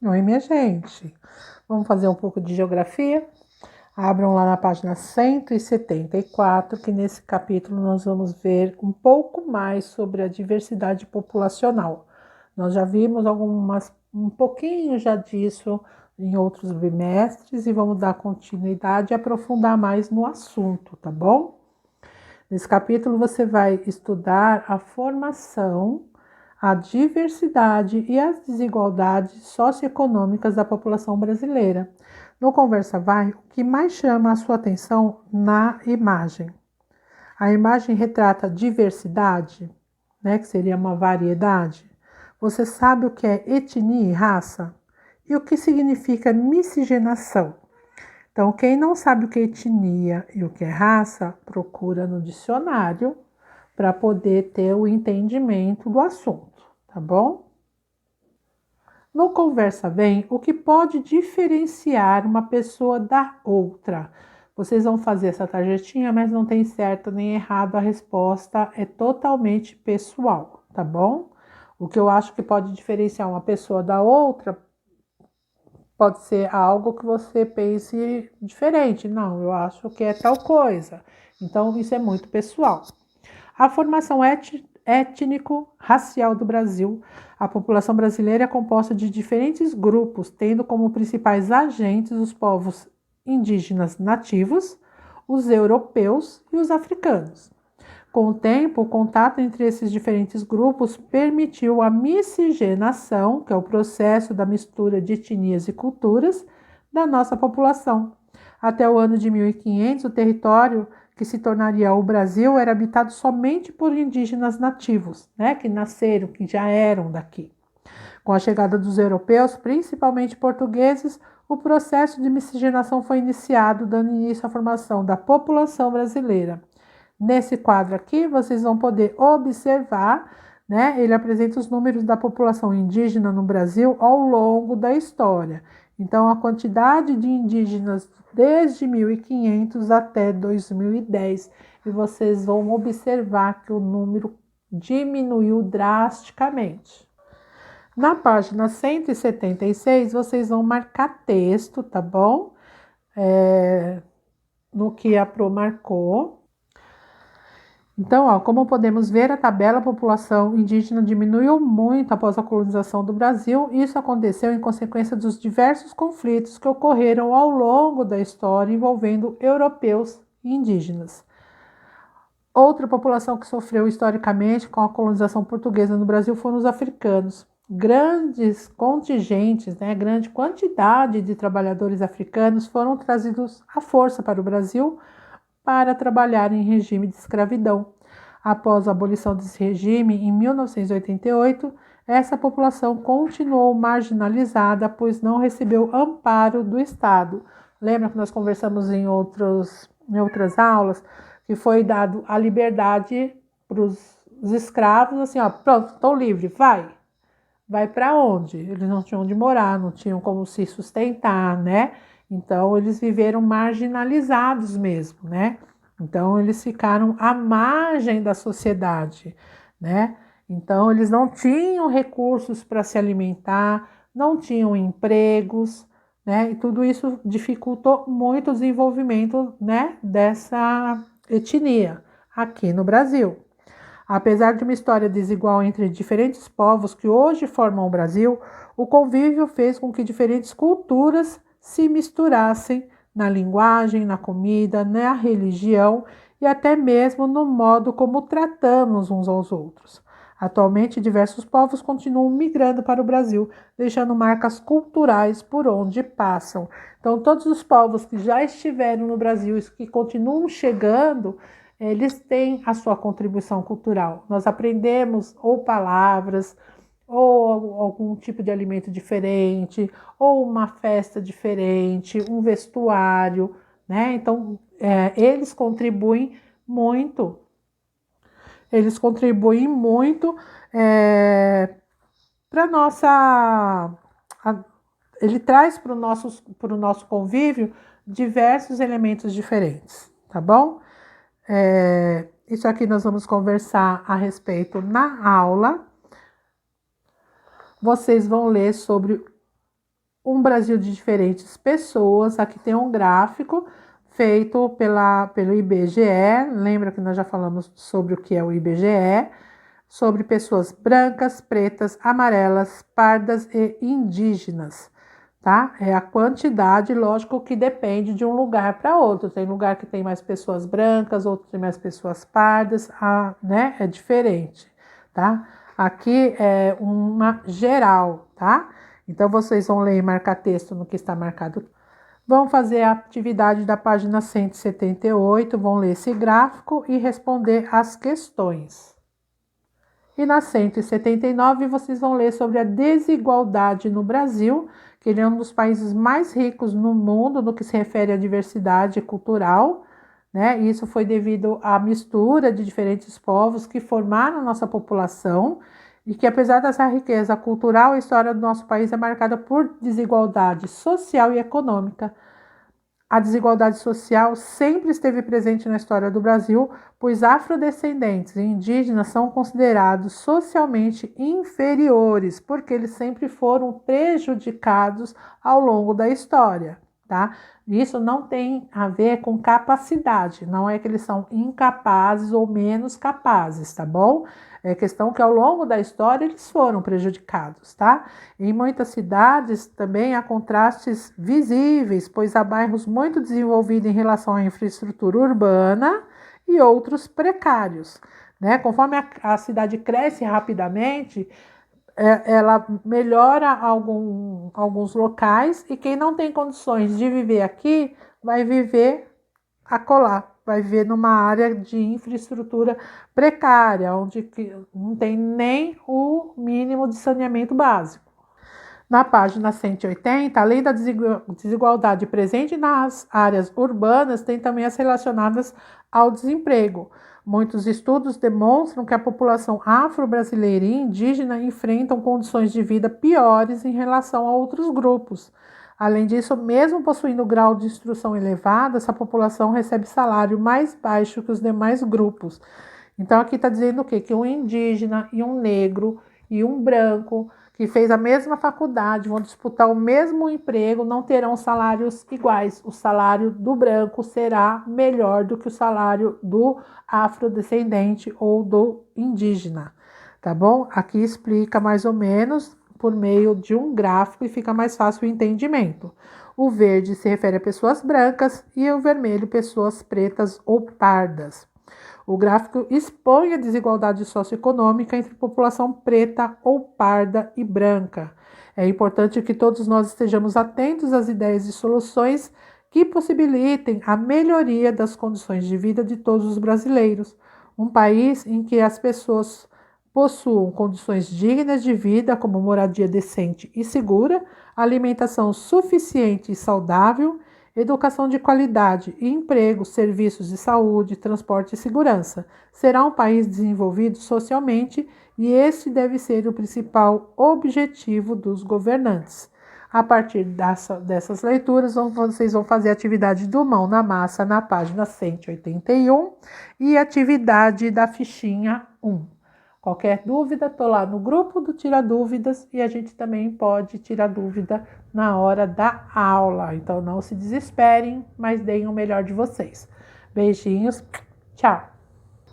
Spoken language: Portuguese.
Oi, minha gente. Vamos fazer um pouco de geografia? Abram lá na página 174, que nesse capítulo nós vamos ver um pouco mais sobre a diversidade populacional. Nós já vimos um pouquinho já disso em outros bimestres e vamos dar continuidade e aprofundar mais no assunto, tá bom? Nesse capítulo você vai estudar a formação, a diversidade e as desigualdades socioeconômicas da população brasileira. No Conversa Vai, o que mais chama a sua atenção na imagem? A imagem retrata diversidade, né, que seria uma variedade. Você sabe o que é etnia e raça? E o que significa miscigenação? Então, quem não sabe o que é etnia e o que é raça, procura no dicionário para poder ter o entendimento do assunto, tá bom? No Conversa Bem, o que pode diferenciar uma pessoa da outra? Vocês vão fazer essa tarjetinha, mas não tem certo nem errado, a resposta é totalmente pessoal, tá bom? O que eu acho que pode diferenciar uma pessoa da outra pode ser algo que você pense diferente. Não, eu acho que é tal coisa. Então, isso é muito pessoal. A formação étnico-racial do Brasil. A população brasileira é composta de diferentes grupos, tendo como principais agentes os povos indígenas nativos, os europeus e os africanos. Com o tempo, o contato entre esses diferentes grupos permitiu a miscigenação, que é o processo da mistura de etnias e culturas da nossa população. Até o ano de 1500, o território que se tornaria o Brasil era habitado somente por indígenas nativos, né, que nasceram, que já eram daqui. Com a chegada dos europeus, principalmente portugueses, o processo de miscigenação foi iniciado, dando início à formação da população brasileira. Nesse quadro aqui, vocês vão poder observar, né? Ele apresenta os números da população indígena no Brasil ao longo da história. Então, a quantidade de indígenas desde 1500 até 2010. E vocês vão observar que o número diminuiu drasticamente. Na página 176, vocês vão marcar texto, tá bom? No que a Pro marcou. Então, como podemos ver, a tabela população indígena diminuiu muito após a colonização do Brasil. Isso aconteceu em consequência dos diversos conflitos que ocorreram ao longo da história envolvendo europeus e indígenas. Outra população que sofreu historicamente com a colonização portuguesa no Brasil foram os africanos. Grandes contingentes, grande quantidade de trabalhadores africanos foram trazidos à força para o Brasil para trabalhar em regime de escravidão. Após a abolição desse regime, em 1988, essa população continuou marginalizada, pois não recebeu amparo do Estado. Lembra que nós conversamos em outras aulas que foi dado a liberdade para os escravos, assim, pronto, estão livres, vai. Vai para onde? Eles não tinham onde morar, não tinham como se sustentar, né? Então, eles viveram marginalizados mesmo, né? Então, eles ficaram à margem da sociedade, né? Então, eles não tinham recursos para se alimentar, não tinham empregos, né? E tudo isso dificultou muito o desenvolvimento, né, dessa etnia aqui no Brasil. Apesar de uma história desigual entre diferentes povos que hoje formam o Brasil, o convívio fez com que diferentes culturas se misturassem na linguagem, na comida, na religião e até mesmo no modo como tratamos uns aos outros. Atualmente, diversos povos continuam migrando para o Brasil, deixando marcas culturais por onde passam. Então, todos os povos que já estiveram no Brasil e que continuam chegando, eles têm a sua contribuição cultural. Nós aprendemos ou palavras, ou algum tipo de alimento diferente, ou uma festa diferente, um vestuário, né? Então, eles contribuem muito. Eles contribuem muito para nossa. Ele traz para o nosso convívio diversos elementos diferentes, tá bom? Isso aqui nós vamos conversar a respeito na aula. Vocês vão ler sobre um Brasil de diferentes pessoas. Aqui tem um gráfico feito pelo IBGE. Lembra que nós já falamos sobre o que é o IBGE? Sobre pessoas brancas, pretas, amarelas, pardas e indígenas, tá? É a quantidade, lógico que depende de um lugar para outro. Tem lugar que tem mais pessoas brancas, outro tem mais pessoas pardas, né? É diferente, tá? Aqui é uma geral, tá? Então, vocês vão ler e marcar texto no que está marcado. Vão fazer a atividade da página 178, vão ler esse gráfico e responder as questões. E na 179, vocês vão ler sobre a desigualdade no Brasil, que ele é um dos países mais ricos no mundo no que se refere à diversidade cultural, né? Isso foi devido à mistura de diferentes povos que formaram nossa população e que, apesar dessa riqueza cultural, a história do nosso país é marcada por desigualdade social e econômica. A desigualdade social sempre esteve presente na história do Brasil, pois afrodescendentes e indígenas são considerados socialmente inferiores, porque eles sempre foram prejudicados ao longo da história, tá? Isso não tem a ver com capacidade, não é que eles são incapazes ou menos capazes, tá bom? É questão que ao longo da história eles foram prejudicados, tá? Em muitas cidades também há contrastes visíveis, pois há bairros muito desenvolvidos em relação à infraestrutura urbana e outros precários, né? Conforme a cidade cresce rapidamente, ela melhora alguns locais e quem não tem condições de viver aqui vai viver acolá, vai viver numa área de infraestrutura precária, onde não tem nem o mínimo de saneamento básico. Na página 180, além da desigualdade presente nas áreas urbanas, tem também as relacionadas ao desemprego. Muitos estudos demonstram que a população afro-brasileira e indígena enfrentam condições de vida piores em relação a outros grupos. Além disso, mesmo possuindo grau de instrução elevado, essa população recebe salário mais baixo que os demais grupos. Então, aqui está dizendo o quê? Que um indígena e um negro e um branco que fez a mesma faculdade, vão disputar o mesmo emprego, não terão salários iguais. O salário do branco será melhor do que o salário do afrodescendente ou do indígena, tá bom? Aqui explica mais ou menos por meio de um gráfico e fica mais fácil o entendimento. O verde se refere a pessoas brancas e o vermelho pessoas pretas ou pardas. O gráfico expõe a desigualdade socioeconômica entre população preta ou parda e branca. É importante que todos nós estejamos atentos às ideias e soluções que possibilitem a melhoria das condições de vida de todos os brasileiros. Um país em que as pessoas possuam condições dignas de vida, como moradia decente e segura, alimentação suficiente e saudável, educação de qualidade e emprego, serviços de saúde, transporte e segurança. Será um país desenvolvido socialmente e esse deve ser o principal objetivo dos governantes. A partir dessas leituras, vocês vão fazer a atividade do Mão na Massa na página 181 e atividade da fichinha 1. Qualquer dúvida, estou lá no grupo do Tira Dúvidas e a gente também pode tirar dúvida na hora da aula. Então não se desesperem, mas deem o melhor de vocês. Beijinhos, tchau!